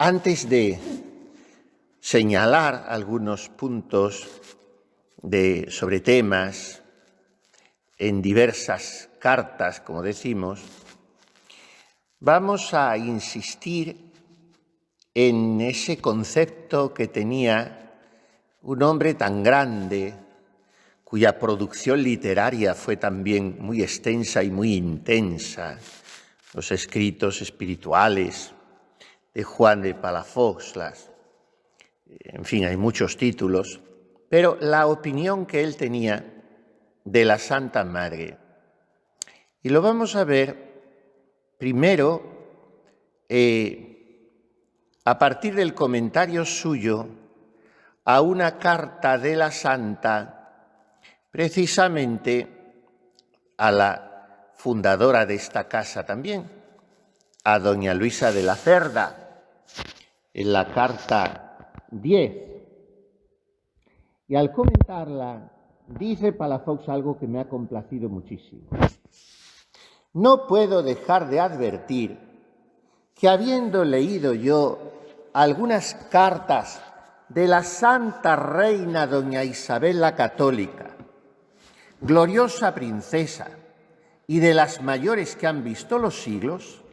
Antes de señalar algunos puntos sobre temas en diversas cartas, como decimos, vamos a insistir en ese concepto que tenía un hombre tan grande, cuya producción literaria fue también muy extensa y muy intensa, los escritos espirituales de Juan de Palafox, en fin, hay muchos títulos, pero la opinión que él tenía de la Santa Madre. Y lo vamos a ver primero a partir del comentario suyo a una carta de la Santa, precisamente a la fundadora de esta casa también, a doña Luisa de la Cerda, en la carta 10. Y al comentarla, dice Palafox algo que me ha complacido muchísimo. No puedo dejar de advertir que, habiendo leído yo algunas cartas de la Santa Reina doña Isabel la Católica, gloriosa princesa y de las mayores que han visto los siglos,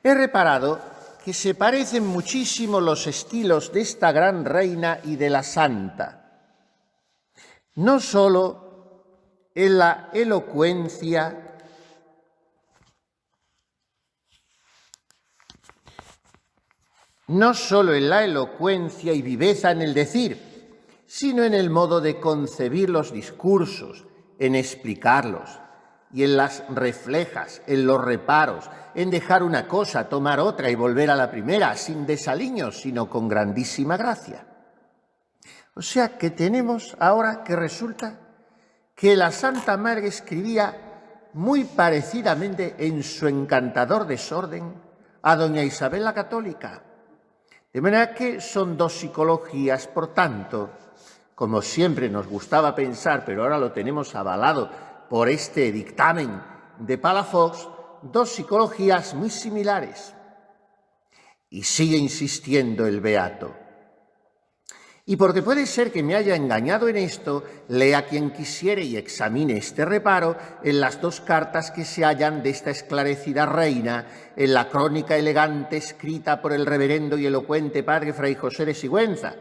he reparado que se parecen muchísimo los estilos de esta gran reina y de la santa, no solo en la elocuencia y viveza en el decir, sino en el modo de concebir los discursos, en explicarlos, y en las reflejas, en los reparos, en dejar una cosa, tomar otra y volver a la primera, sin desaliños, sino con grandísima gracia. O sea que tenemos ahora que resulta que la Santa Madre escribía muy parecidamente en su encantador desorden a doña Isabel la Católica. De manera que son dos psicologías, por tanto, como siempre nos gustaba pensar, pero ahora lo tenemos avalado por este dictamen de Palafox, dos psicologías muy similares. Y sigue insistiendo el beato. Y porque puede ser que me haya engañado en esto, lea quien quisiere y examine este reparo en las dos cartas que se hallan de esta esclarecida reina en la crónica elegante escrita por el reverendo y elocuente padre Fray José de Sigüenza,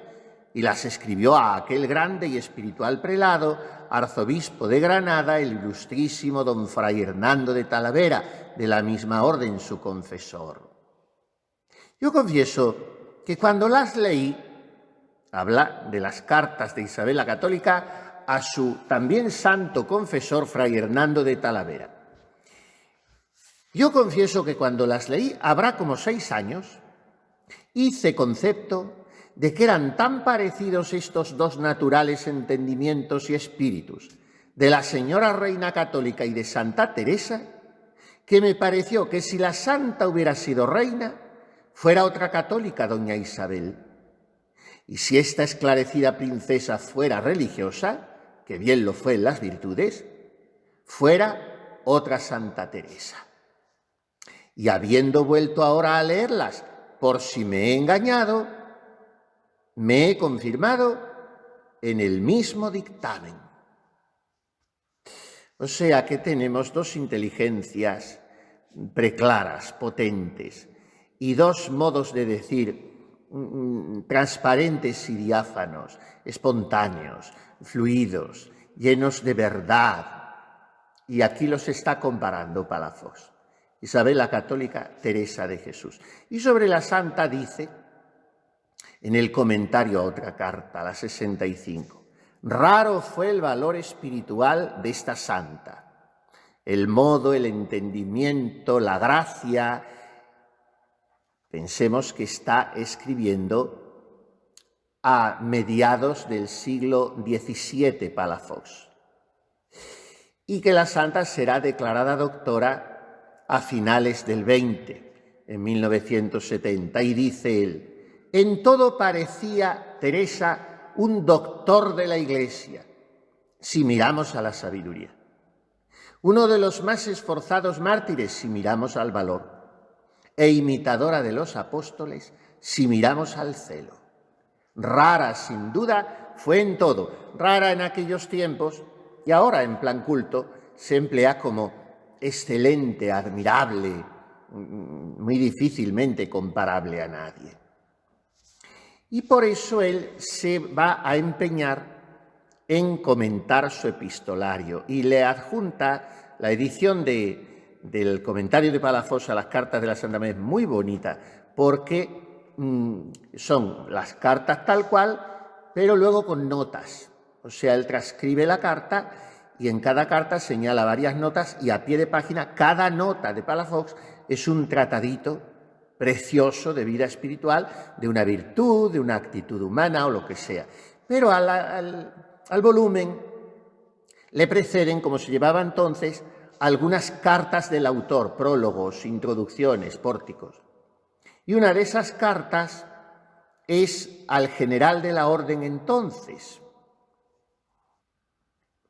y las escribió a aquel grande y espiritual prelado, arzobispo de Granada, el ilustrísimo don Fray Hernando de Talavera, de la misma orden su confesor. Yo confieso que cuando las leí, habla de las cartas de Isabel la Católica a su también santo confesor, Fray Hernando de Talavera. Yo confieso que cuando las leí, habrá como 6 años, hice concepto de que eran tan parecidos estos dos naturales entendimientos y espíritus de la señora Reina Católica y de Santa Teresa, que me pareció que si la santa hubiera sido reina, fuera otra católica, doña Isabel. Y si esta esclarecida princesa fuera religiosa, que bien lo fue en las virtudes, fuera otra Santa Teresa. Y habiendo vuelto ahora a leerlas, por si me he engañado, me he confirmado en el mismo dictamen. O sea que tenemos dos inteligencias preclaras, potentes, y dos modos de decir transparentes y diáfanos, espontáneos, fluidos, llenos de verdad. Y aquí los está comparando Palafox. Isabel la Católica, Teresa de Jesús. Y sobre la santa dice, en el comentario a otra carta, la 65, raro fue el valor espiritual de esta santa, el modo, el entendimiento, la gracia. Pensemos que está escribiendo a mediados del siglo XVII Palafox y que la santa será declarada doctora a finales del XX, en 1970, y dice él, en todo parecía Teresa un doctor de la Iglesia, si miramos a la sabiduría, uno de los más esforzados mártires si miramos al valor, e imitadora de los apóstoles si miramos al cielo. Rara, sin duda, fue en todo, rara en aquellos tiempos y ahora en plan culto se emplea como excelente, admirable, muy difícilmente comparable a nadie. Y por eso él se va a empeñar en comentar su epistolario y le adjunta la edición del comentario de Palafox a las cartas de la Santa Madre, muy bonita, porque son las cartas tal cual, pero luego con notas. O sea, él transcribe la carta y en cada carta señala varias notas y a pie de página cada nota de Palafox es un tratadito precioso de vida espiritual, de una virtud, de una actitud humana o lo que sea. Pero al volumen le preceden, como se llevaba entonces, algunas cartas del autor, prólogos, introducciones, pórticos. Y una de esas cartas es al general de la orden entonces,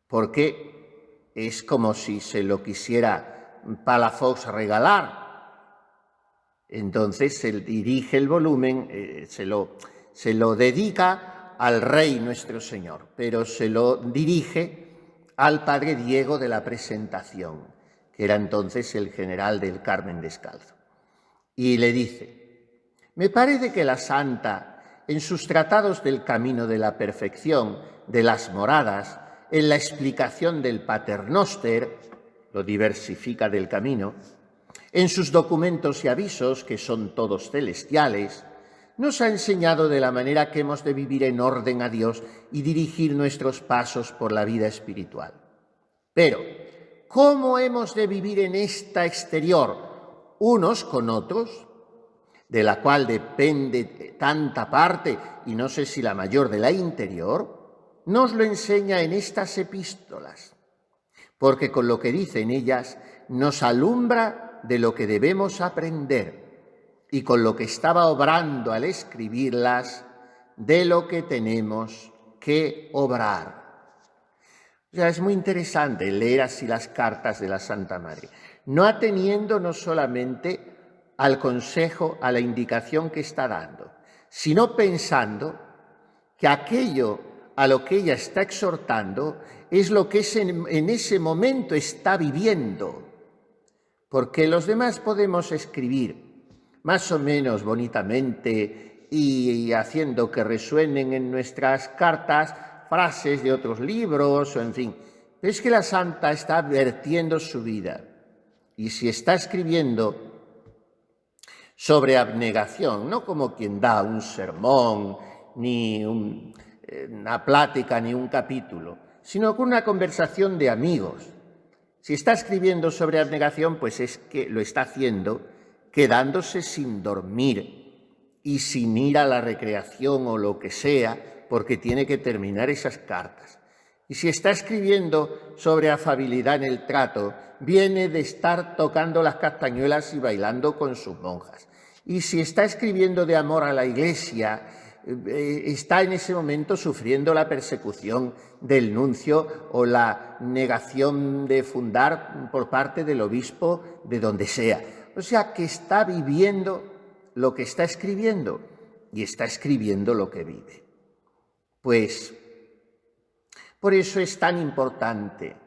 porque es como si se lo quisiera Palafox regalar. Entonces se dirige el volumen, se lo dedica al Rey nuestro Señor, pero se lo dirige al padre Diego de la Presentación, que era entonces el general del Carmen Descalzo. Y le dice: me parece que la Santa, en sus tratados del camino de la perfección, de las moradas, en la explicación del Paternoster, lo diversifica del camino, en sus documentos y avisos, que son todos celestiales, nos ha enseñado de la manera que hemos de vivir en orden a Dios y dirigir nuestros pasos por la vida espiritual. Pero, ¿cómo hemos de vivir en esta exterior, unos con otros, de la cual depende tanta parte, y no sé si la mayor, de la interior? Nos lo enseña en estas epístolas, porque con lo que dice en ellas nos alumbra de lo que debemos aprender y con lo que estaba obrando al escribirlas, de lo que tenemos que obrar. O sea, es muy interesante leer así las cartas de la Santa Madre, no ateniendo no solamente al consejo, a la indicación que está dando, sino pensando que aquello a lo que ella está exhortando es lo que en ese momento está viviendo. Porque los demás podemos escribir más o menos bonitamente y haciendo que resuenen en nuestras cartas frases de otros libros o en fin. Pero es que la Santa está vertiendo su vida y si está escribiendo sobre abnegación, no como quien da un sermón, ni una plática, ni un capítulo, sino con una conversación de amigos. Si está escribiendo sobre abnegación, pues es que lo está haciendo quedándose sin dormir y sin ir a la recreación o lo que sea, porque tiene que terminar esas cartas. Y si está escribiendo sobre afabilidad en el trato, viene de estar tocando las castañuelas y bailando con sus monjas. Y si está escribiendo de amor a la Iglesia, está en ese momento sufriendo la persecución del nuncio o la negación de fundar por parte del obispo de donde sea. O sea, que está viviendo lo que está escribiendo y está escribiendo lo que vive. Pues por eso es tan importante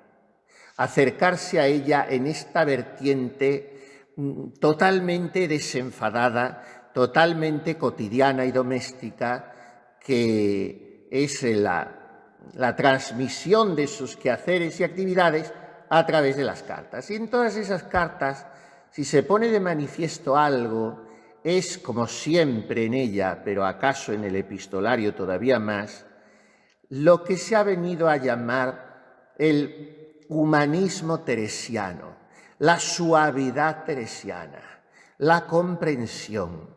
acercarse a ella en esta vertiente totalmente desenfadada, totalmente cotidiana y doméstica, que es la transmisión de sus quehaceres y actividades a través de las cartas. Y en todas esas cartas, si se pone de manifiesto algo, es, como siempre en ella, pero acaso en el epistolario todavía más, lo que se ha venido a llamar el humanismo teresiano, la suavidad teresiana, la comprensión,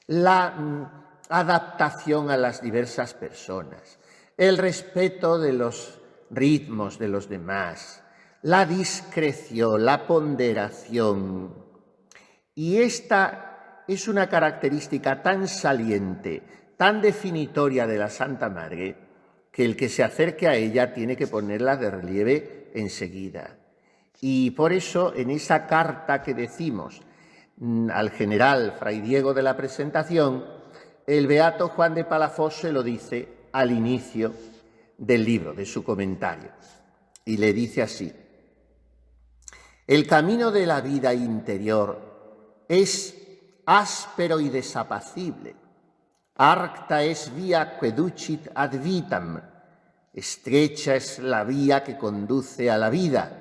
la adaptación a las diversas personas, el respeto de los ritmos de los demás, la discreción, la ponderación. Y esta es una característica tan saliente, tan definitoria de la Santa Madre, que el que se acerque a ella tiene que ponerla de relieve enseguida. Y por eso en esa carta que decimos al general Fray Diego de la Presentación, el beato Juan de Palafox se lo dice al inicio del libro, de su comentario, y le dice así: el camino de la vida interior es áspero y desapacible. Arcta es via queducit ad vitam. Estrecha es la vía que conduce a la vida.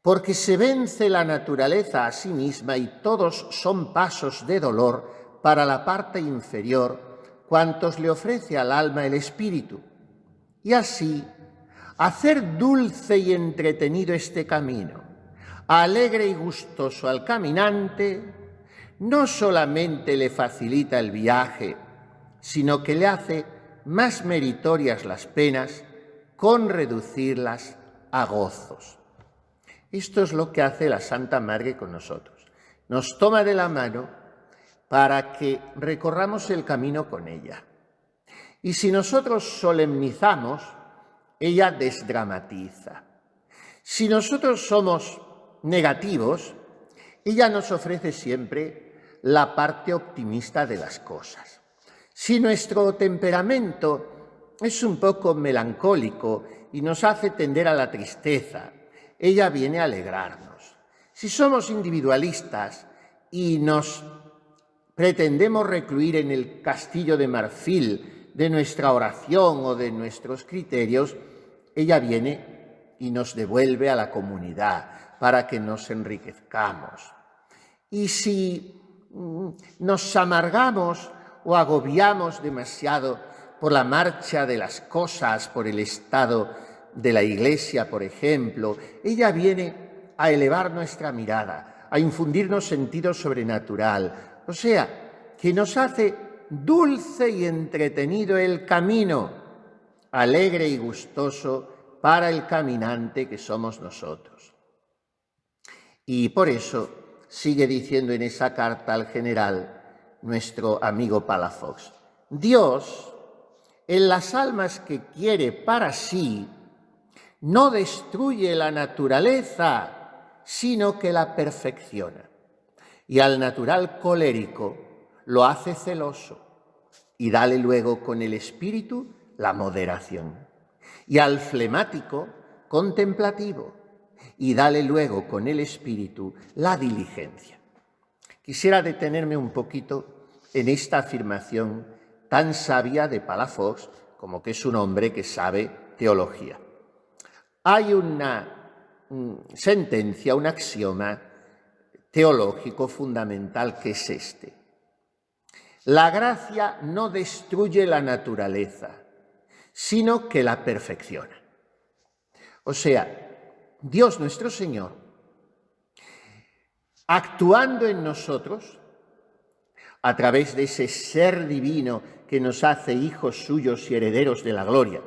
Porque se vence la naturaleza a sí misma y todos son pasos de dolor para la parte inferior, cuantos le ofrece al alma el espíritu. Y así, hacer dulce y entretenido este camino, alegre y gustoso al caminante, no solamente le facilita el viaje, sino que le hace más meritorias las penas con reducirlas a gozos. Esto es lo que hace la Santa Madre con nosotros. Nos toma de la mano para que recorramos el camino con ella. Y si nosotros solemnizamos, ella desdramatiza. Si nosotros somos negativos, ella nos ofrece siempre la parte optimista de las cosas. Si nuestro temperamento es un poco melancólico y nos hace tender a la tristeza, ella viene a alegrarnos. Si somos individualistas y nos pretendemos recluir en el castillo de marfil de nuestra oración o de nuestros criterios, ella viene y nos devuelve a la comunidad para que nos enriquezcamos. Y si nos amargamos o agobiamos demasiado por la marcha de las cosas, por el estado de la Iglesia, por ejemplo, ella viene a elevar nuestra mirada, a infundirnos sentido sobrenatural, o sea, que nos hace dulce y entretenido el camino, alegre y gustoso para el caminante que somos nosotros. Y por eso sigue diciendo en esa carta al general nuestro amigo Palafox: Dios, en las almas que quiere para sí, no destruye la naturaleza, sino que la perfecciona. Y al natural colérico lo hace celoso y dale luego con el espíritu la moderación. Y al flemático contemplativo y dale luego con el espíritu la diligencia. Quisiera detenerme un poquito en esta afirmación tan sabia de Palafox, como que es un hombre que sabe teología. Hay una sentencia, un axioma teológico fundamental que es este: la gracia no destruye la naturaleza, sino que la perfecciona. O sea, Dios nuestro Señor, actuando en nosotros, a través de ese ser divino que nos hace hijos suyos y herederos de la gloria,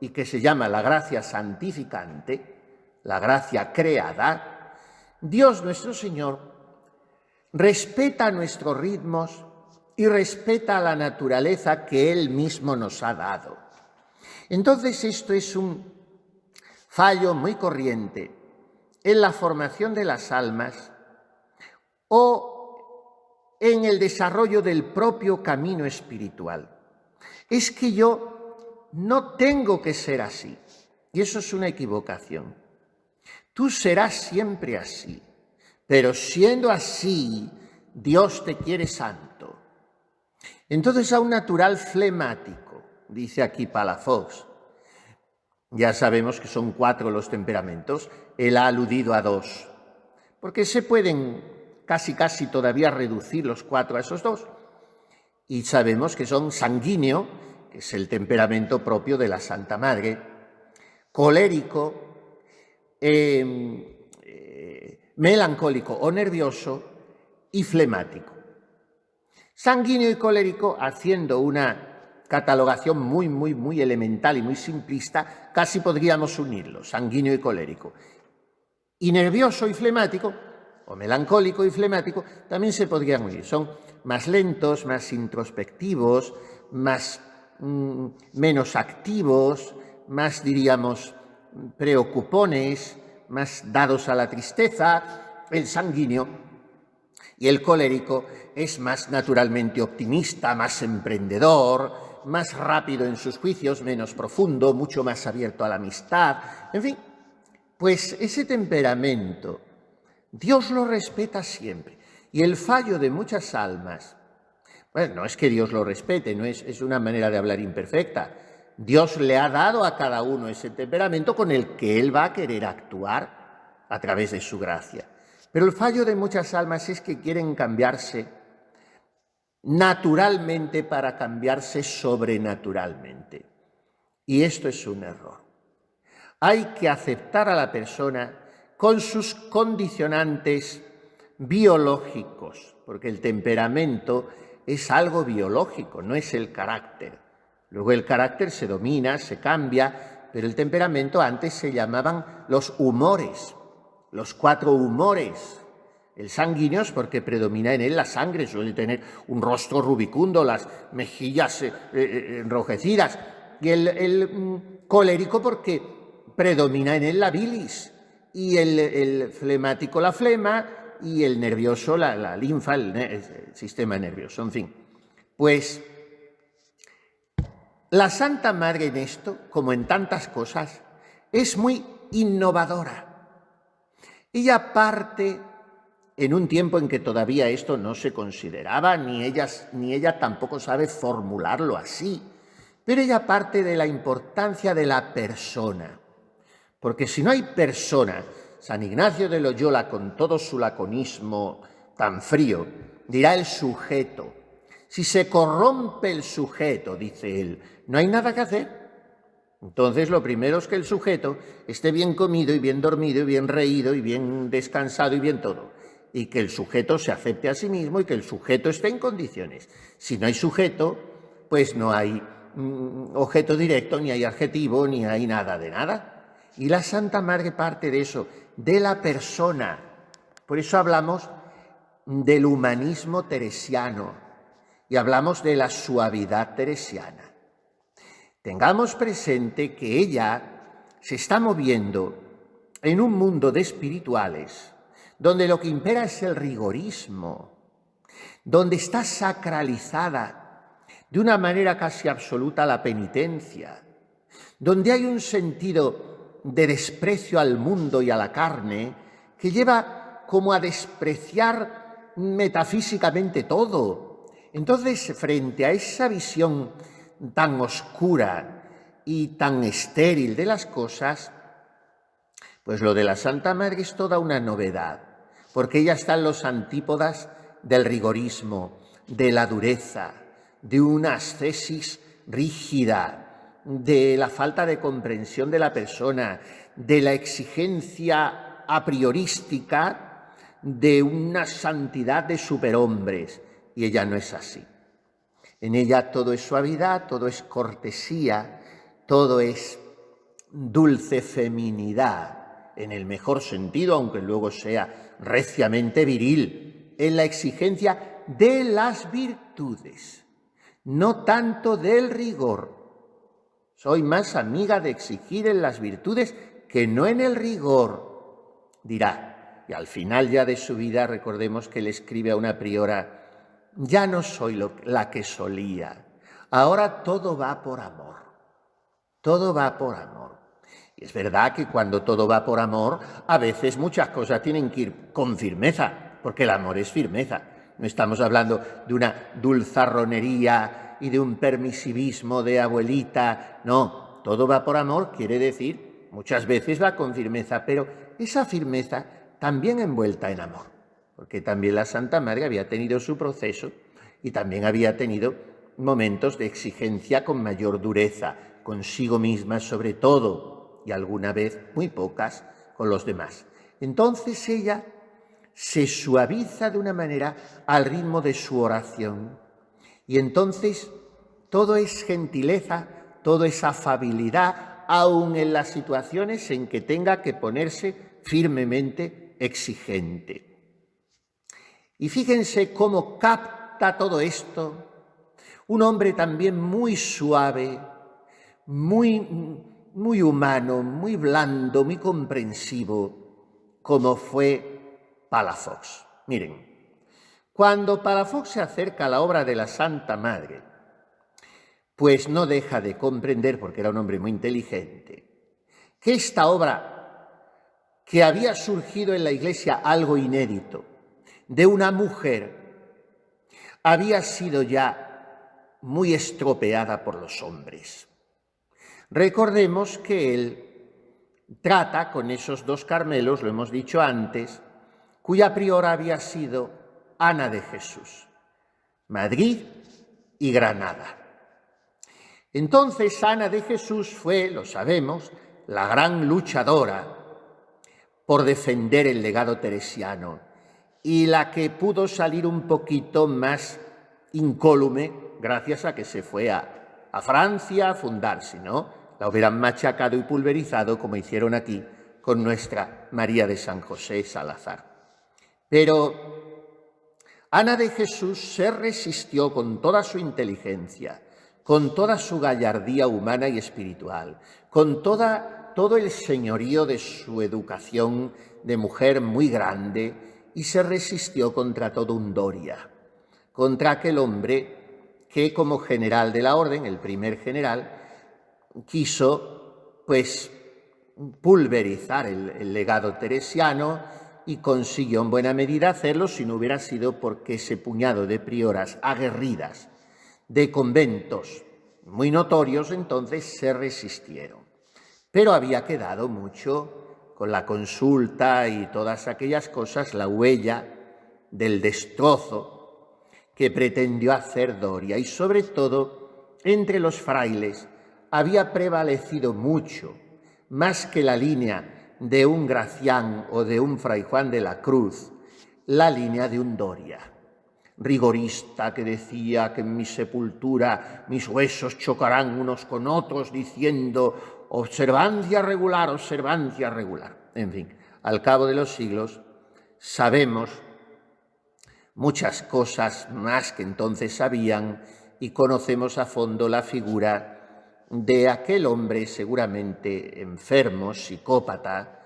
y que se llama la gracia santificante, la gracia creada, Dios nuestro Señor respeta nuestros ritmos y respeta la naturaleza que Él mismo nos ha dado. Entonces esto es un fallo muy corriente en la formación de las almas o en el desarrollo del propio camino espiritual. Es que yo no tengo que ser así, y eso es una equivocación. Tú serás siempre así, pero siendo así, Dios te quiere santo. Entonces a un natural flemático, dice aquí Palafox, ya sabemos que son 4 los temperamentos, él ha aludido a 2, porque se pueden casi todavía reducir los 4 a esos 2, y sabemos que son sanguíneo, que es el temperamento propio de la Santa Madre, colérico, melancólico o nervioso y flemático. Sanguíneo y colérico, haciendo una catalogación muy elemental y muy simplista, casi podríamos unirlos, sanguíneo y colérico. Y nervioso y flemático, o melancólico y flemático, también se podrían unir. Son más lentos, más introspectivos, menos activos, más, diríamos, preocupones, más dados a la tristeza, el sanguíneo. Y el colérico es más naturalmente optimista, más emprendedor, más rápido en sus juicios, menos profundo, mucho más abierto a la amistad. En fin, pues ese temperamento Dios lo respeta siempre. Y el fallo de muchas almas, bueno, no es que Dios lo respete, no es una manera de hablar imperfecta. Dios le ha dado a cada uno ese temperamento con el que Él va a querer actuar a través de su gracia. Pero el fallo de muchas almas es que quieren cambiarse naturalmente para cambiarse sobrenaturalmente. Y esto es un error. Hay que aceptar a la persona con sus condicionantes biológicos, porque el temperamento es algo biológico, no es el carácter. Luego el carácter se domina, se cambia, pero el temperamento antes se llamaban los humores, los 4 humores. El sanguíneo es porque predomina en él la sangre, suele tener un rostro rubicundo, las mejillas enrojecidas, y el colérico porque predomina en él la bilis, y el flemático la flema, y el nervioso la linfa, el sistema nervioso, en fin. Pues la Santa Madre en esto, como en tantas cosas, es muy innovadora. Ella parte en un tiempo en que todavía esto no se consideraba, ni ella tampoco sabe formularlo así, pero ella parte de la importancia de la persona. Porque si no hay persona, San Ignacio de Loyola, con todo su laconismo tan frío, dirá el sujeto. Si se corrompe el sujeto, dice él, no hay nada que hacer. Entonces lo primero es que el sujeto esté bien comido y bien dormido y bien reído y bien descansado y bien todo. Y que el sujeto se acepte a sí mismo y que el sujeto esté en condiciones. Si no hay sujeto, pues no hay objeto directo, ni hay adjetivo, ni hay nada de nada. Y la Santa Madre parte de eso, de la persona. Por eso hablamos del humanismo teresiano y hablamos de la suavidad teresiana. Tengamos presente que ella se está moviendo en un mundo de espirituales donde lo que impera es el rigorismo, donde está sacralizada de una manera casi absoluta la penitencia, donde hay un sentido de desprecio al mundo y a la carne que lleva como a despreciar metafísicamente todo. Entonces, frente a esa visión tan oscura y tan estéril de las cosas, pues lo de la Santa Madre es toda una novedad, porque ella está en los antípodas del rigorismo, de la dureza, de una ascesis rígida, de la falta de comprensión de la persona, de la exigencia a priorística de una santidad de superhombres, y ella no es así. En ella todo es suavidad, todo es cortesía, todo es dulce feminidad, en el mejor sentido, aunque luego sea reciamente viril, en la exigencia de las virtudes, no tanto del rigor. Soy más amiga de exigir en las virtudes que no en el rigor, dirá. Y al final ya de su vida, recordemos que le escribe a una priora: ya no soy la que solía, ahora todo va por amor, todo va por amor. Y es verdad que cuando todo va por amor, a veces muchas cosas tienen que ir con firmeza, porque el amor es firmeza. No estamos hablando de una dulzarronería y de un permisivismo de abuelita. No, todo va por amor quiere decir, muchas veces va con firmeza, pero esa firmeza también envuelta en amor, porque también la Santa Madre había tenido su proceso y también había tenido momentos de exigencia con mayor dureza, consigo misma sobre todo, y alguna vez, muy pocas, con los demás. Entonces ella se suaviza de una manera al ritmo de su oración. Y entonces todo es gentileza, todo es afabilidad, aun en las situaciones en que tenga que ponerse firmemente exigente. Y fíjense cómo capta todo esto un hombre también muy suave, muy humano, muy blando, muy comprensivo, como fue Palafox. Miren, Cuando Palafox se acerca a la obra de la Santa Madre, pues no deja de comprender, porque era un hombre muy inteligente, que esta obra, que había surgido en la Iglesia algo inédito, de una mujer, había sido ya muy estropeada por los hombres. Recordemos que él trata con esos dos Carmelos, lo hemos dicho antes, cuya priora había sido Ana de Jesús, Madrid y Granada. Entonces Ana de Jesús fue, lo sabemos, la gran luchadora por defender el legado teresiano y la que pudo salir un poquito más incólume gracias a que se fue a Francia a fundar, si no, la hubieran machacado y pulverizado como hicieron aquí con nuestra María de San José Salazar. Pero Ana de Jesús se resistió con toda su inteligencia, con toda su gallardía humana y espiritual, con todo el señorío de su educación de mujer muy grande, y se resistió contra todo un Doria, contra aquel hombre que como general de la orden, el primer general, quiso pues pulverizar el legado teresiano y consiguió en buena medida hacerlo si no hubiera sido porque ese puñado de prioras aguerridas de conventos muy notorios entonces se resistieron. Pero había quedado mucho con la consulta y todas aquellas cosas, la huella del destrozo que pretendió hacer Doria, y sobre todo entre los frailes había prevalecido mucho, más que la línea de un Gracián o de un Fray Juan de la Cruz, la línea de un Doria, rigorista, que decía que en mi sepultura mis huesos chocarán unos con otros diciendo observancia regular, observancia regular. En fin, al cabo de los siglos sabemos muchas cosas más que entonces sabían y conocemos a fondo la figura de aquel hombre seguramente enfermo, psicópata,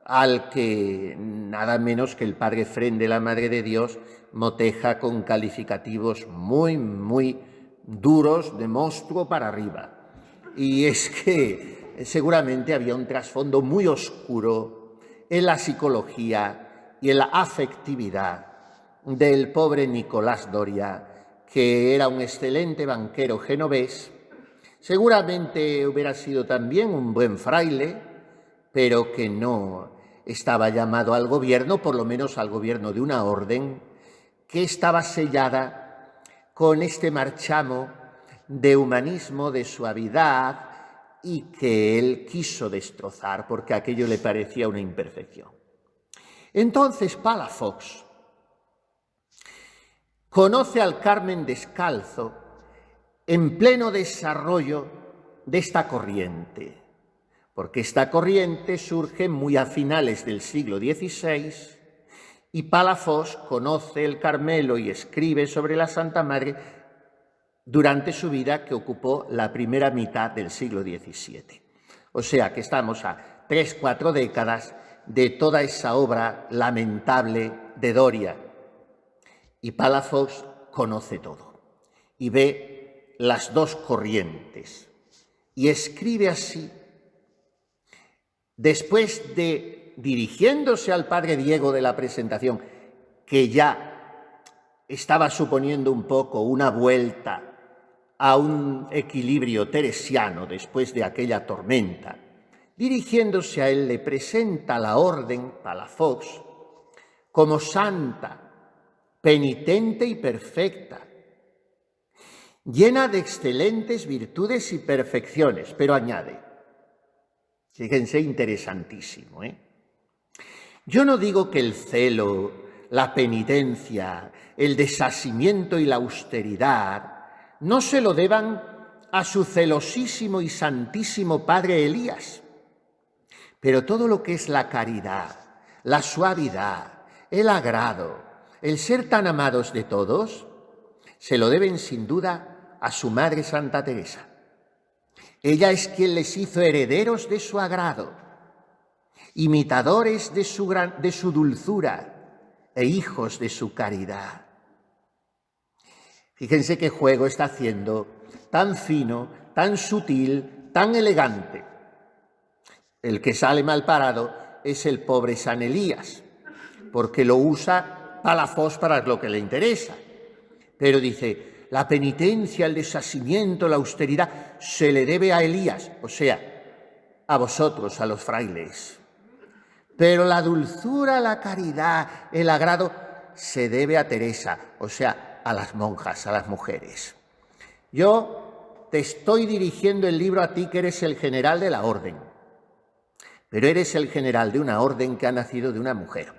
al que nada menos que el padre Fren de la Madre de Dios moteja con calificativos muy, muy duros, de monstruo para arriba. Y es que seguramente había un trasfondo muy oscuro en la psicología y en la afectividad del pobre Nicolás Doria, que era un excelente banquero genovés. Seguramente hubiera sido también un buen fraile, pero que no estaba llamado al gobierno, por lo menos al gobierno de una orden que estaba sellada con este marchamo de humanismo, de suavidad, y que él quiso destrozar porque aquello le parecía una imperfección. Entonces Palafox conoce al Carmen descalzo en pleno desarrollo de esta corriente, porque esta corriente surge muy a finales del siglo XVI y Palafox conoce el Carmelo y escribe sobre la Santa Madre durante su vida, que ocupó la primera mitad del siglo XVII. O sea que estamos a 3-4 décadas de toda esa obra lamentable de Doria. Y Palafox conoce todo y ve las dos corrientes y escribe así, después de, dirigiéndose al padre Diego de la Presentación, que ya estaba suponiendo un poco una vuelta a un equilibrio teresiano después de aquella tormenta, dirigiéndose a él le presenta la orden, Palafox, como santa, penitente y perfecta, llena de excelentes virtudes y perfecciones, pero añade, fíjense, interesantísimo, yo no digo que el celo, la penitencia, el desasimiento y la austeridad no se lo deban a su celosísimo y santísimo padre Elías, pero todo lo que es la caridad, la suavidad, el agrado, el ser tan amados de todos, se lo deben sin duda a su madre Santa Teresa. Ella es quien les hizo herederos de su agrado, imitadores de su dulzura e hijos de su caridad. Fíjense qué juego está haciendo, tan fino, tan sutil, tan elegante. El que sale mal parado es el pobre San Elías, porque lo usa Palafox para lo que le interesa. Pero dice, la penitencia, el desasimiento, la austeridad, se le debe a Elías, o sea, a vosotros, a los frailes. Pero la dulzura, la caridad, el agrado, se debe a Teresa, o sea, a las monjas, a las mujeres. Yo te estoy dirigiendo el libro a ti, que eres el general de la orden, pero eres el general de una orden que ha nacido de una mujer,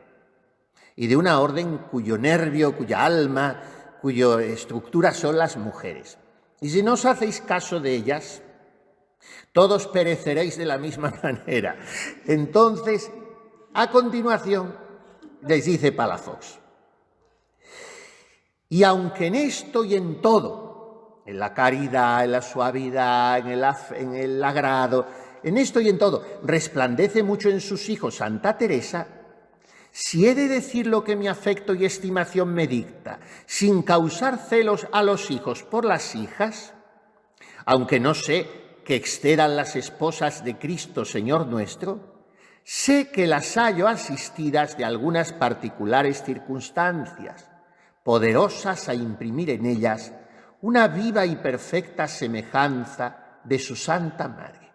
y de una orden cuyo nervio, cuya alma, cuya estructura son las mujeres. Y si no os hacéis caso de ellas, todos pereceréis de la misma manera. Entonces, a continuación, les dice Palafox, y aunque en esto y en todo, en la caridad, en la suavidad, en el agrado, en esto y en todo, resplandece mucho en sus hijos Santa Teresa, si he de decir lo que mi afecto y estimación me dicta, sin causar celos a los hijos por las hijas, aunque no sé que excedan las esposas de Cristo Señor nuestro, sé que las hallo asistidas de algunas particulares circunstancias, poderosas a imprimir en ellas una viva y perfecta semejanza de su Santa Madre,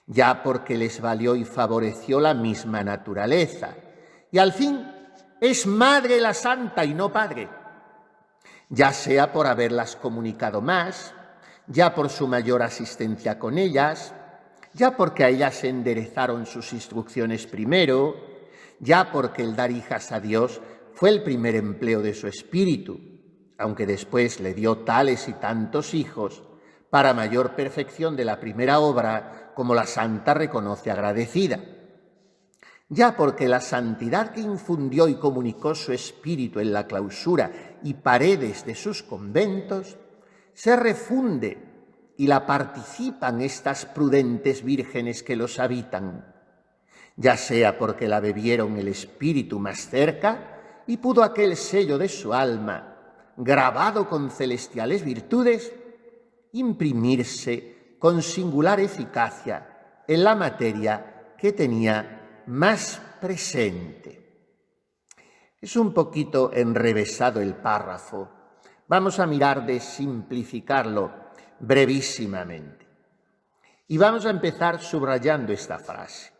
ya porque les valió y favoreció la misma naturaleza, y al fin es Madre la Santa y no Padre, ya sea por haberlas comunicado más, ya por su mayor asistencia con ellas, ya porque a ellas se enderezaron sus instrucciones primero, ya porque el dar hijas a Dios fue el primer empleo de su espíritu, aunque después le dio tales y tantos hijos, para mayor perfección de la primera obra, como la santa reconoce agradecida. Ya porque la santidad que infundió y comunicó su espíritu en la clausura y paredes de sus conventos, se refunde y la participan estas prudentes vírgenes que los habitan, ya sea porque la bebieron el espíritu más cerca y pudo aquel sello de su alma, grabado con celestiales virtudes, imprimirse con singular eficacia en la materia que tenía más presente. Es un poquito enrevesado el párrafo. Vamos a mirar de simplificarlo brevísimamente. Y vamos a empezar subrayando esta frase.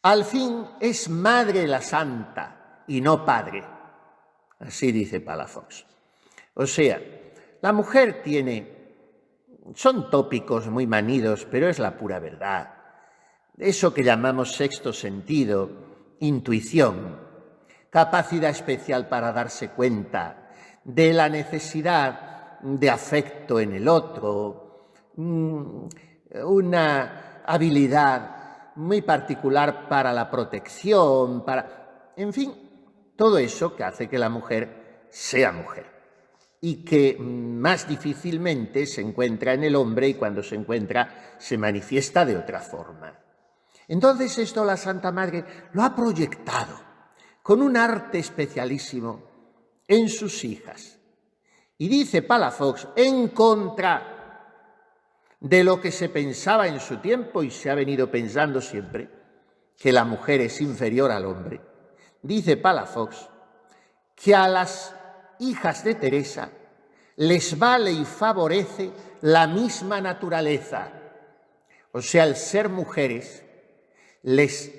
Al fin es Madre la Santa y no Padre. Así dice Palafox. O sea, la mujer son tópicos muy manidos, pero es la pura verdad. Eso que llamamos sexto sentido, intuición, capacidad especial para darse cuenta de la necesidad de afecto en el otro, una habilidad muy particular para la protección, en fin, todo eso que hace que la mujer sea mujer y que más difícilmente se encuentra en el hombre, y cuando se encuentra se manifiesta de otra forma. Entonces esto la Santa Madre lo ha proyectado con un arte especialísimo en sus hijas. Y dice Palafox, en contra de lo que se pensaba en su tiempo y se ha venido pensando siempre, que la mujer es inferior al hombre, dice Palafox que a las hijas de Teresa les vale y favorece la misma naturaleza. O sea, el ser mujeres les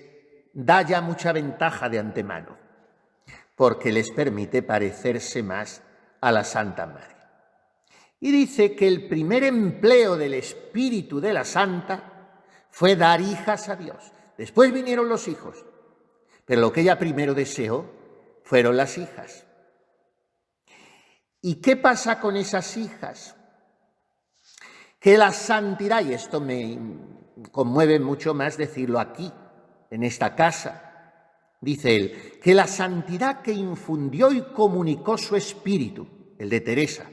da ya mucha ventaja de antemano, porque les permite parecerse más a la Santa Madre. Y dice que el primer empleo del espíritu de la Santa fue dar hijas a Dios. Después vinieron los hijos, pero lo que ella primero deseó fueron las hijas. ¿Y qué pasa con esas hijas? Que la santidad, y esto me conmueve mucho más decirlo aquí, en esta casa, dice él, que la santidad que infundió y comunicó su espíritu, el de Teresa,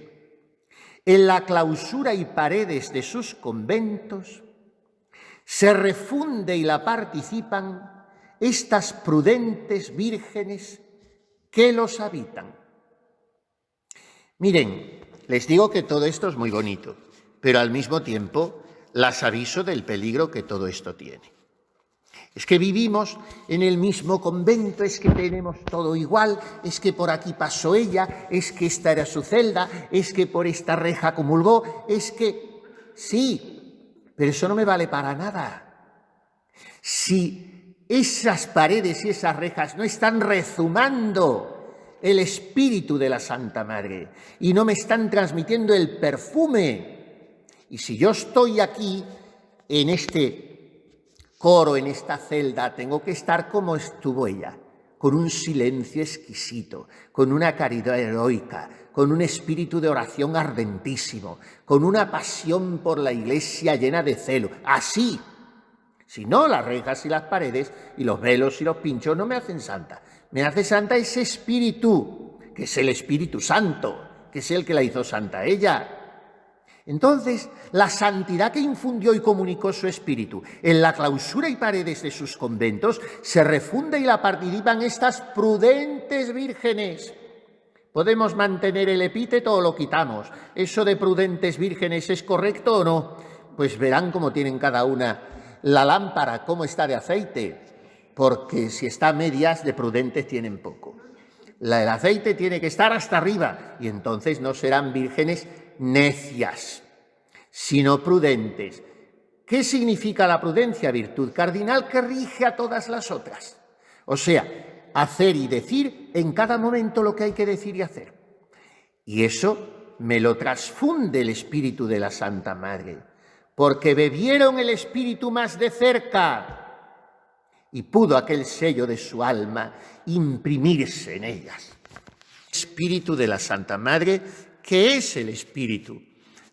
en la clausura y paredes de sus conventos, se refunde y la participan estas prudentes vírgenes que los habitan. Miren, les digo que todo esto es muy bonito, pero al mismo tiempo las aviso del peligro que todo esto tiene. Es que vivimos en el mismo convento, es que tenemos todo igual, es que por aquí pasó ella, es que esta era su celda, es que por esta reja comulgó, es que... Sí, pero eso no me vale para nada. Si esas paredes y esas rejas no están rezumando el espíritu de la Santa Madre y no me están transmitiendo el perfume, y si yo estoy aquí en este coro, en esta celda, tengo que estar como estuvo ella, con un silencio exquisito, con una caridad heroica, con un espíritu de oración ardentísimo, con una pasión por la Iglesia llena de celo. Así. Si no, las rejas y las paredes y los velos y los pinchos no me hacen santa. Me hace santa ese espíritu, que es el Espíritu Santo, que es el que la hizo santa a ella. Entonces, la santidad que infundió y comunicó su espíritu en la clausura y paredes de sus conventos se refunde y la participan estas prudentes vírgenes. ¿Podemos mantener el epíteto o lo quitamos? ¿Eso de prudentes vírgenes es correcto o no? Pues verán cómo tienen cada una la lámpara, cómo está de aceite, porque si está a medias, de prudentes tienen poco. El aceite tiene que estar hasta arriba y entonces no serán vírgenes necias, sino prudentes. ¿Qué significa la prudencia? Virtud cardinal que rige a todas las otras. O sea, hacer y decir en cada momento lo que hay que decir y hacer. Y eso me lo transfunde el espíritu de la Santa Madre, porque bebieron el espíritu más de cerca y pudo aquel sello de su alma imprimirse en ellas. El espíritu de la Santa Madre, que es el espíritu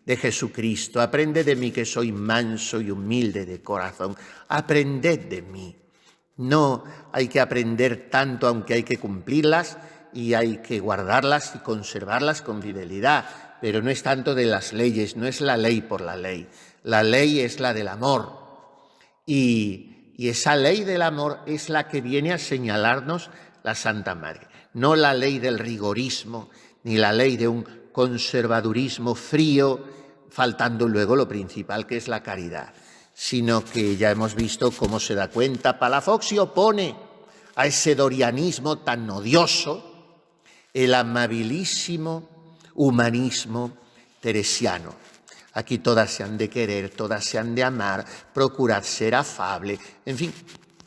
de Jesucristo. Aprended de mí que soy manso y humilde de corazón. Aprended de mí. No hay que aprender tanto, aunque hay que cumplirlas y hay que guardarlas y conservarlas con fidelidad. Pero no es tanto de las leyes, no es la ley por la ley. La ley es la del amor. Y esa ley del amor es la que viene a señalarnos la Santa Madre. No la ley del rigorismo, ni la ley de un conservadurismo frío, faltando luego lo principal que es la caridad, sino que ya hemos visto cómo se da cuenta. Palafox se opone a ese dorianismo tan odioso, el amabilísimo humanismo teresiano. Aquí todas se han de querer, todas se han de amar, procurar ser afable, en fin,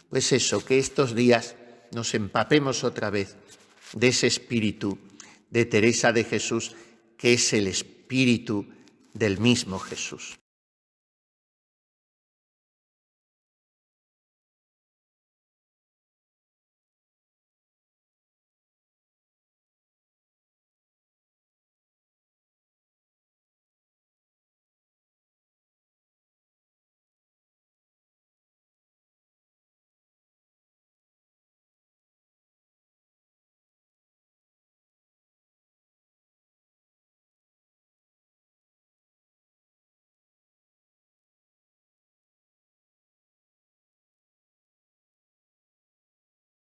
pues eso, que estos días nos empapemos otra vez de ese espíritu de Teresa de Jesús, que es el espíritu del mismo Jesús.